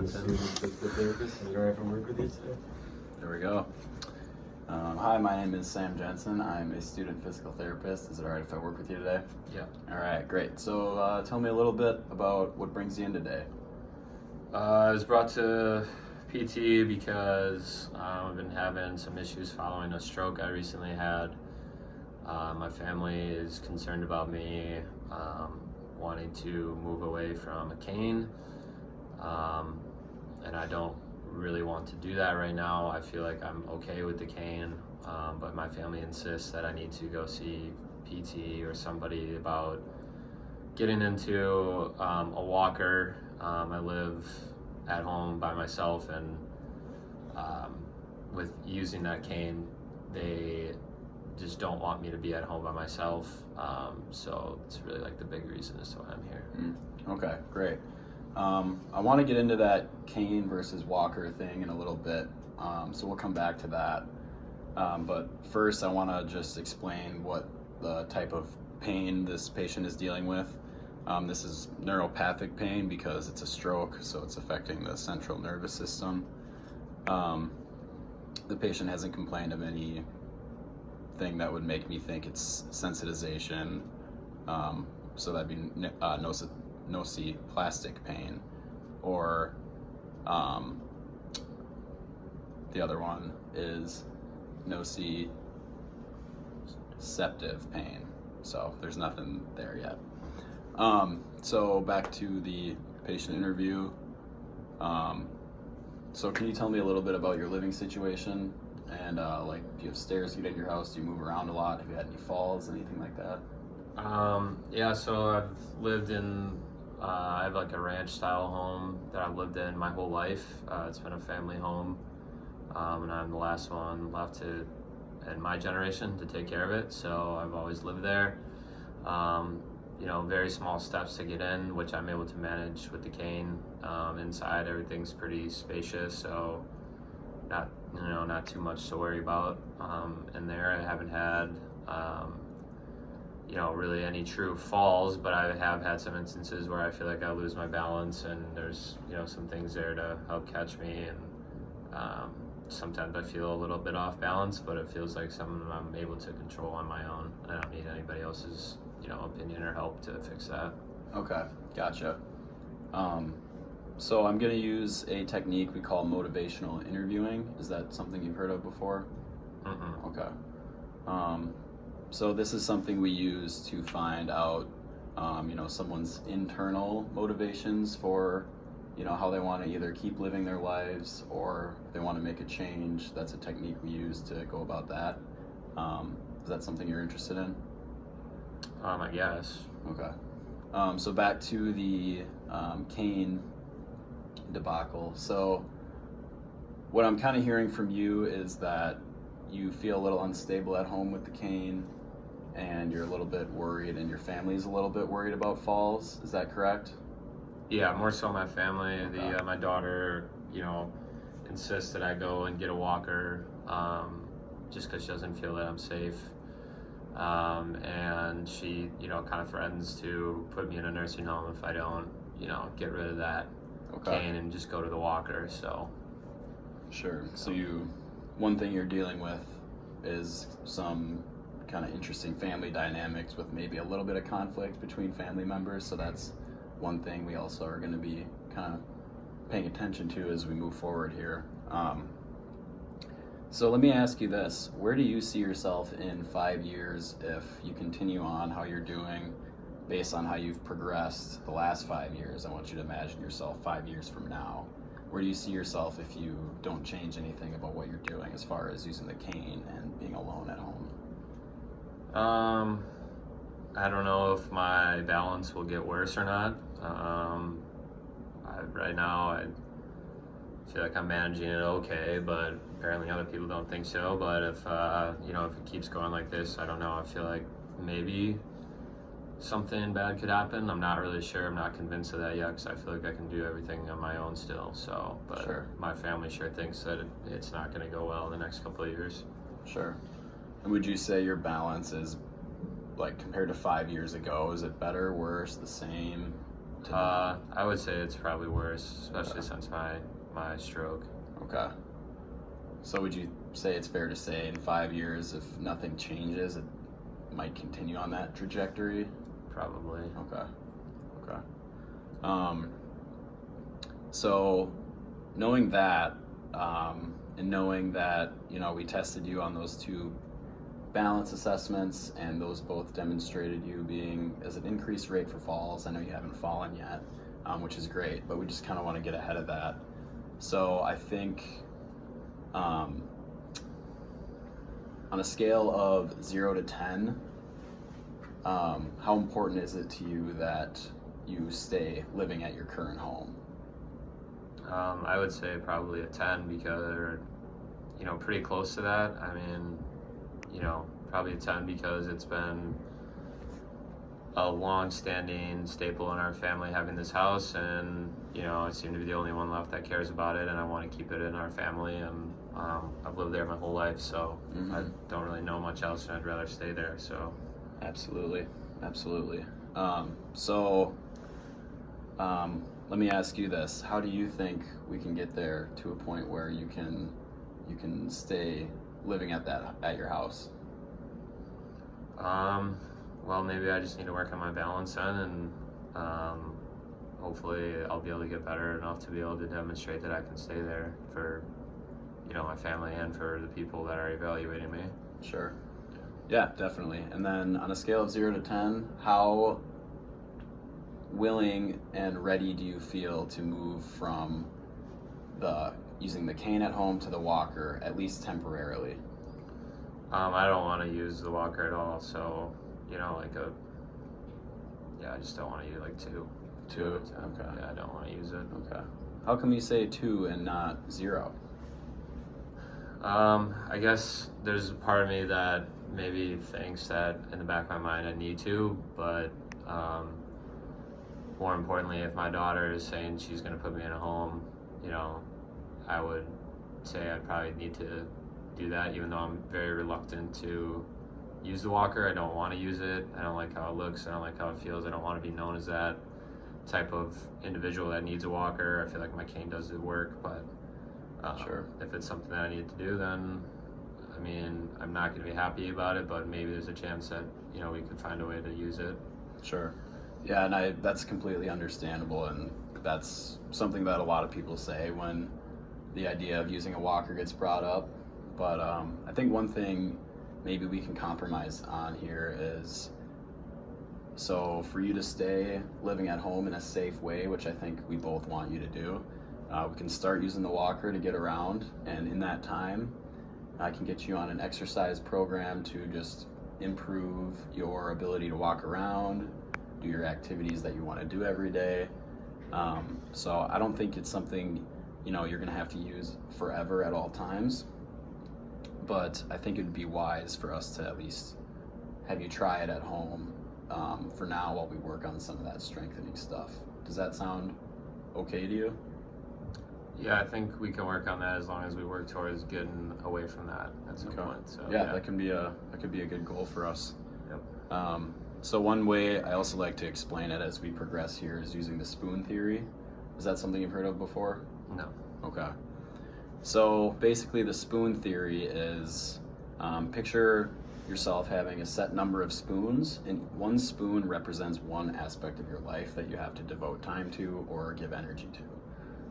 Jenson, physical therapist. Is it alright if I work with you today? There we go. Hi, my name is Sam Jenson. I'm a student physical therapist. Is it alright if I work with you today? Yeah. Alright, great. So tell me a little bit about what brings you in today. I was brought to PT because I've been having some issues following a stroke I recently had. My family is concerned about me wanting to move away from a cane, and I don't really want to do that right now. I feel like I'm okay with the cane, but my family insists that I need to go see PT or somebody about getting into a walker. I live at home by myself, and with using that cane, they just don't want me to be at home by myself. So it's really like the big reason as to why I'm here. Okay, great. I want to get into that cane versus walker thing in a little bit, so we'll come back to that. But first, I want to just explain what the type of pain this patient is dealing with. This is neuropathic pain because it's a stroke, so it's affecting the central nervous system. The patient hasn't complained of anything that would make me think it's sensitization, so that'd be nociplastic pain, or the other one is nociceptive pain. So there's nothing there yet. So back to the patient interview. So can you tell me a little bit about your living situation? And like, do you have stairs to get in your house? Do you move around a lot? Have you had any falls, anything like that? Yeah, so I've lived in, I have like a ranch style home that I've lived in my whole life. It's been a family home, and I'm the last one left in my generation to take care of it. So I've always lived there. Very small steps to get in, which I'm able to manage with the cane. Inside, everything's pretty spacious, so not too much to worry about. In there, I haven't had, really any true falls, but I have had some instances where I feel like I lose my balance, and there's, some things there to help catch me. And sometimes I feel a little bit off balance, but it feels like something I'm able to control on my own. I don't need anybody else's, opinion or help to fix that. Okay, gotcha. So I'm going to use a technique we call motivational interviewing. Is that something you've heard of before? Mm-hmm. Okay. So this is something we use to find out, someone's internal motivations for, how they want to either keep living their lives or if they want to make a change. That's a technique we use to go about that. Is that something you're interested in? I guess. Okay. So back to the cane debacle. So what I'm kind of hearing from you is that you feel a little unstable at home with the cane, and you're a little bit worried, and your family's a little bit worried about falls. Is that correct? Yeah, more so my family. Okay. My daughter, insists that I go and get a walker, just because she doesn't feel that I'm safe. And she, kind of threatens to put me in a nursing home if I don't, get rid of that cane and just go to the walker. So. Sure. So one thing you're dealing with is some kind of interesting family dynamics with maybe a little bit of conflict between family members. So that's one thing we also are going to be kind of paying attention to as we move forward here. So let me ask you this. Where do you see yourself in 5 years if you continue on how you're doing based on how you've progressed the last 5 years? I want you to imagine yourself 5 years from now. Where do you see yourself if you don't change anything about what you're doing as far as using the cane and being alone at home? I don't know if my balance will get worse or not. Right now, I feel like I'm managing it okay, but apparently other people don't think so. But if it keeps going like this, I don't know. I feel like maybe something bad could happen. I'm not really sure. I'm not convinced of that yet because I feel like I can do everything on my own still. So, but Sure. My family sure thinks that it's not going to go well in the next couple of years. Sure. And would you say your balance is, like, compared to 5 years ago, is it better, worse, the same? I would say it's probably worse, especially since my stroke. Okay. So would you say it's fair to say in 5 years, if nothing changes, it might continue on that trajectory? Probably. Okay. So knowing that, and knowing that, we tested you on those 2 balance assessments, and those both demonstrated you being as an increased rate for falls. I know you haven't fallen yet, which is great, but we just kind of want to get ahead of that. So I think on a scale of 0 to 10, how important is it to you that you stay living at your current home? I would say probably a 10 because, pretty close to that. I mean, probably a 10 because it's been a long-standing staple in our family having this house, and, I seem to be the only one left that cares about it, and I want to keep it in our family, and I've lived there my whole life, so I don't really know much else, and I'd rather stay there, so. Absolutely. Let me ask you this. How do you think we can get there to a point where you can stay living at your house? Well, maybe I just need to work on my balance then, and hopefully I'll be able to get better enough to be able to demonstrate that I can stay there for, my family and for the people that are evaluating me. Sure. Yeah, definitely. And then on a scale of 0 to 10, how willing and ready do you feel to move from using the cane at home to the walker, at least temporarily? I don't want to use the walker at all, so, I just don't want to use like 2. 2? Okay. Yeah, I don't want to use it. Okay. How come you say 2 and not 0? I guess there's a part of me that maybe thinks that in the back of my mind I need to, but more importantly, if my daughter is saying she's going to put me in a home, I would say I probably need to do that, even though I'm very reluctant to use the walker. I don't want to use it. I don't like how it looks. I don't like how it feels. I don't want to be known as that type of individual that needs a walker. I feel like my cane does the work, but Sure. If it's something that I need to do, then I'm not going to be happy about it, but maybe there's a chance that, we could find a way to use it. Sure. Yeah, and that's completely understandable, and that's something that a lot of people say when the idea of using a walker gets brought up. But I think one thing maybe we can compromise on here is, so for you to stay living at home in a safe way, which I think we both want you to do, we can start using the walker to get around, and in that time, I can get you on an exercise program to just improve your ability to walk around, do your activities that you want to do every day. So I don't think it's something, you're going to have to use forever at all times, but I think it'd be wise for us to at least have you try it at home for now while we work on some of that strengthening stuff. Does that sound okay to you? Yeah, I think we can work on that as long as we work towards getting away from that at some point. So yeah, that could be a good goal for us. Yep. So one way I also like to explain it as we progress here is using the spoon theory. Is that something you've heard of before? No. Okay. So basically the spoon theory is, picture yourself having a set number of spoons, and one spoon represents one aspect of your life that you have to devote time to or give energy to.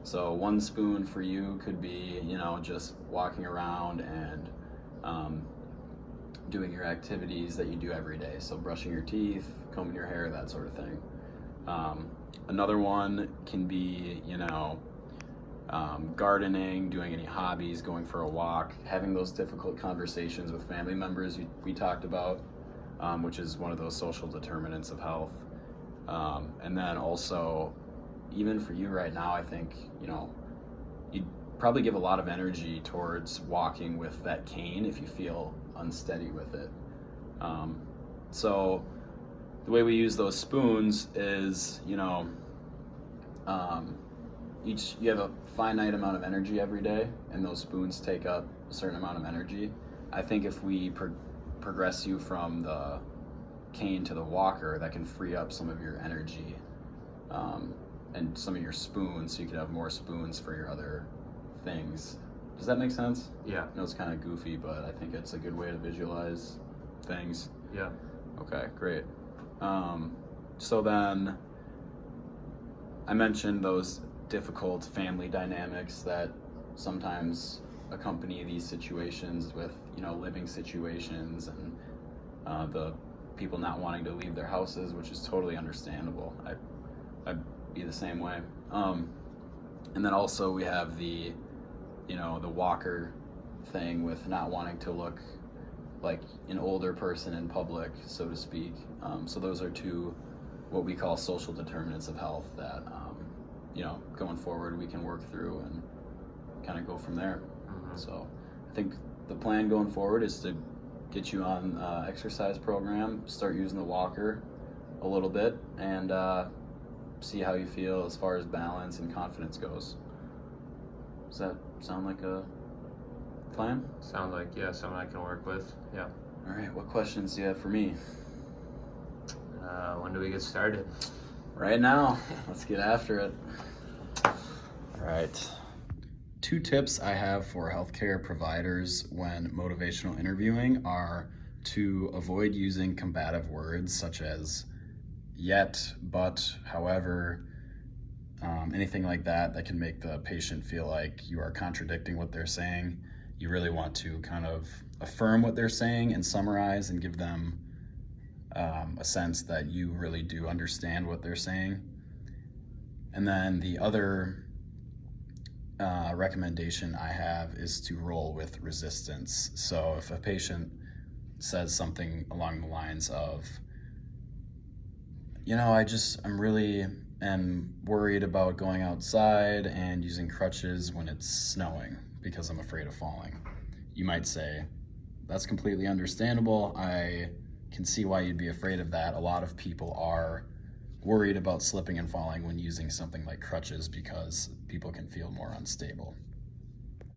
So one spoon for you could be, just walking around and doing your activities that you do every day. So brushing your teeth, combing your hair, that sort of thing. Another one can be, gardening, doing any hobbies, going for a walk, having those difficult conversations with family members we talked about, which is one of those social determinants of health. And then also, even for you right now, I think, you'd probably give a lot of energy towards walking with that cane if you feel unsteady with it. So the way we use those spoons is, you have a finite amount of energy every day, and those spoons take up a certain amount of energy. I think if we progress you from the cane to the walker, that can free up some of your energy and some of your spoons, so you could have more spoons for your other things. Does that make sense? Yeah. I know it's kind of goofy, but I think it's a good way to visualize things. Yeah. Okay, great. So then I mentioned those difficult family dynamics that sometimes accompany these situations with, living situations and the people not wanting to leave their houses, which is totally understandable. I'd be the same way. And then also we have the walker thing with not wanting to look like an older person in public, so to speak. So those are two what we call social determinants of health that, going forward we can work through and kind of go from there. Mm-hmm. So I think the plan going forward is to get you on exercise program, start using the walker a little bit, and see how you feel as far as balance and confidence goes. Does that sound like a plan? Sounds like, yeah, something I can work with. Yeah. All right, what questions do you have for me? When do we get started? Right now. Let's get after it. All right. 2 tips I have for healthcare providers when motivational interviewing are to avoid using combative words such as yet, but, however, anything like that can make the patient feel like you are contradicting what they're saying. You really want to kind of affirm what they're saying and summarize and give them a sense that you really do understand what they're saying. And then the other recommendation I have is to roll with resistance. So if a patient says something along the lines of, I'm really worried about going outside and using crutches when it's snowing because I'm afraid of falling. You might say, that's completely understandable. I can see why you'd be afraid of that. A lot of people are worried about slipping and falling when using something like crutches because people can feel more unstable.